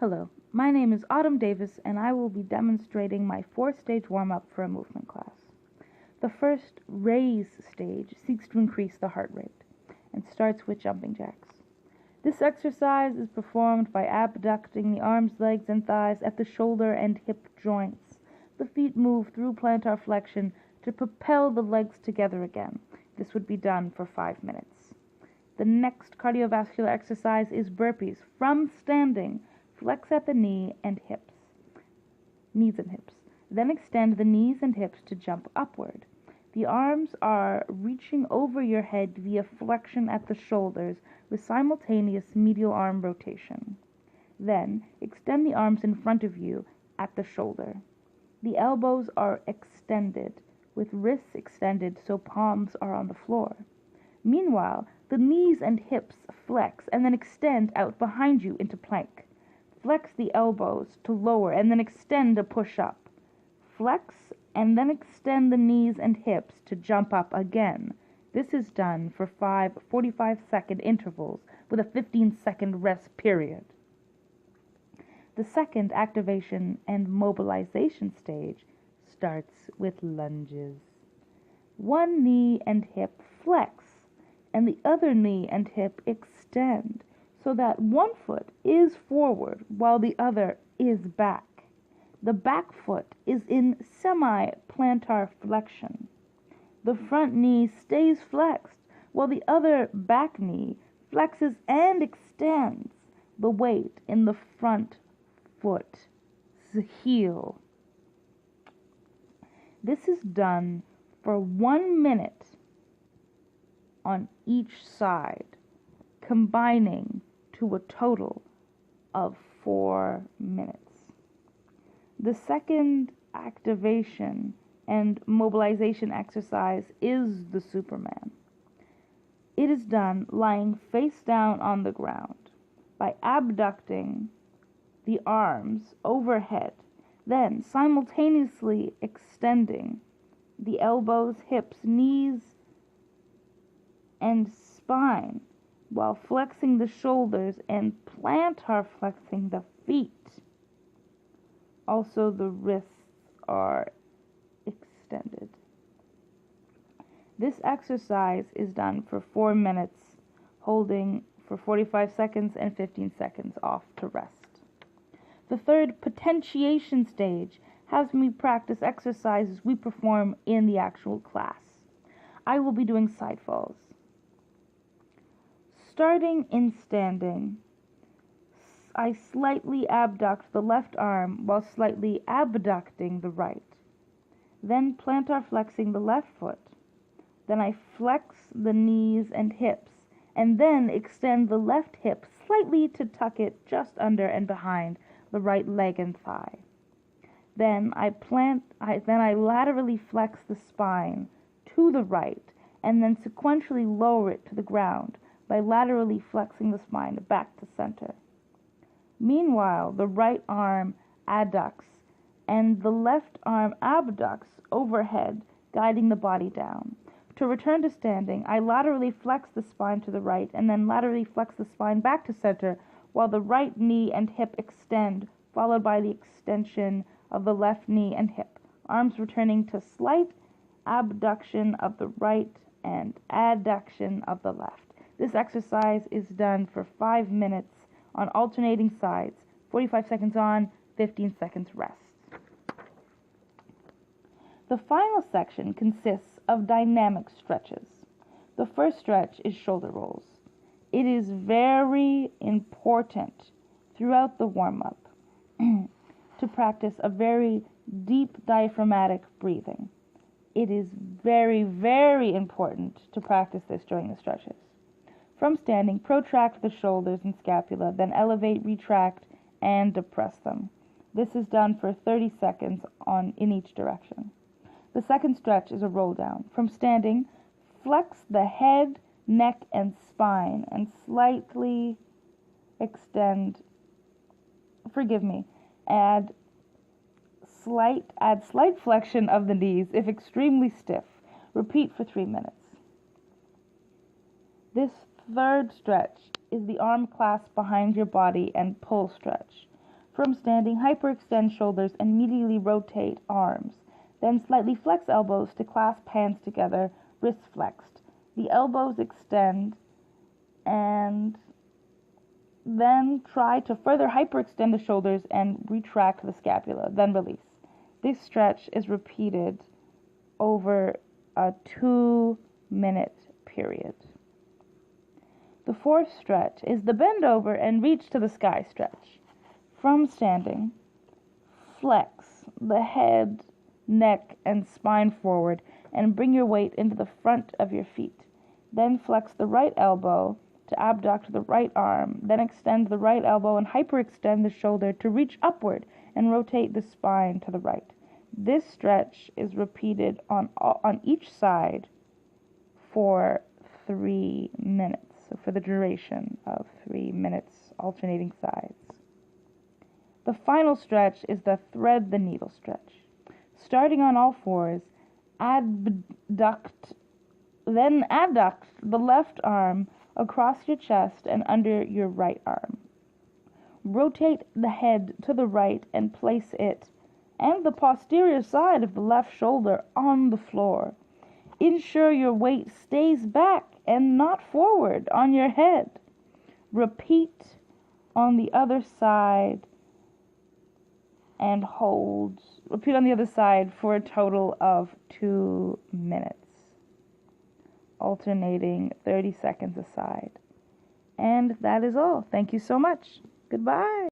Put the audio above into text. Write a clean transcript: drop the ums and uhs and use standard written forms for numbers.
Hello, my name is Autumn Davis and I will be demonstrating my 4-stage warm-up for a movement class. The first raise stage seeks to increase the heart rate and starts with jumping jacks. This exercise is performed by abducting the arms, legs, and thighs at the shoulder and hip joints. The feet move through plantar flexion to propel the legs together again. This would be done for 5 minutes. The next cardiovascular exercise is burpees from standing. Flex at the knees and hips. Then extend the knees and hips to jump upward. The arms are reaching over your head via flexion at the shoulders with simultaneous medial arm rotation. Then extend the arms in front of you at the shoulder. The elbows are extended, with wrists extended so palms are on the floor. Meanwhile, the knees and hips flex and then extend out behind you into plank. Flex the elbows to lower and then extend to push up. Flex and then extend the knees and hips to jump up again. This is done for 5 45-second intervals with a 15-second rest period. The second activation and mobilization stage starts with lunges. One knee and hip flex and the other knee and hip extend, so that one foot is forward while the other is back. The back foot is in semi-plantar flexion. The front knee stays flexed while the other back knee flexes and extends the weight in the front foot's heel. This is done for 1 minute on each side, combining to a total of 4 minutes. The second activation and mobilization exercise is the Superman. It is done lying face down on the ground by abducting the arms overhead, then simultaneously extending the elbows, hips, knees, and spine, while flexing the shoulders and plantar flexing the feet. Also, the wrists are extended. This exercise is done for 4 minutes, holding for 45 seconds and 15 seconds off to rest. The third potentiation stage has me practice exercises we perform in the actual class. I will be doing side falls. Starting in standing, I slightly abduct the left arm while slightly abducting the right. Then plantar flexing the left foot. Then I flex the knees and hips, and then extend the left hip slightly to tuck it just under and behind the right leg and thigh. Then I laterally flex the spine to the right, and then sequentially lower it to the ground by laterally flexing the spine back to center. Meanwhile, the right arm adducts and the left arm abducts overhead, guiding the body down. To return to standing, I laterally flex the spine to the right and then laterally flex the spine back to center while the right knee and hip extend, followed by the extension of the left knee and hip. Arms returning to slight abduction of the right and adduction of the left. This exercise is done for 5 minutes on alternating sides, 45 seconds on, 15 seconds rest. The final section consists of dynamic stretches. The first stretch is shoulder rolls. It is very important throughout the warm-up to practice a very deep diaphragmatic breathing. It is very, very important to practice this during the stretches. From standing, protract the shoulders and scapula, then elevate, retract, and depress them. This is done for 30 seconds in each direction. The second stretch is a roll down. From standing, flex the head, neck, and spine, and slightly extend, add slight flexion of the knees if extremely stiff. Repeat for 3 minutes. This third stretch is the arm clasp behind your body and pull stretch. From standing, hyperextend shoulders and medially rotate arms. Then slightly flex elbows to clasp hands together, wrists flexed. The elbows extend, and then try to further hyperextend the shoulders and retract the scapula, then release. This stretch is repeated over a 2-minute period. The fourth stretch is the bend over and reach to the sky stretch. From standing, flex the head, neck, and spine forward and bring your weight into the front of your feet. Then flex the right elbow to abduct the right arm. Then extend the right elbow and hyperextend the shoulder to reach upward and rotate the spine to the right. This stretch is repeated on each side for 3 minutes. So for the duration of 3 minutes, alternating sides. The final stretch is the thread the needle stretch. Starting on all fours, adduct the left arm across your chest and under your right arm. Rotate the head to the right and place it and the posterior side of the left shoulder on the floor. Ensure your weight stays back and not forward on your head. Repeat on the other side and hold. Repeat on the other side for a total of 2 minutes, alternating 30 seconds a side. And that is all. Thank you so much. Goodbye.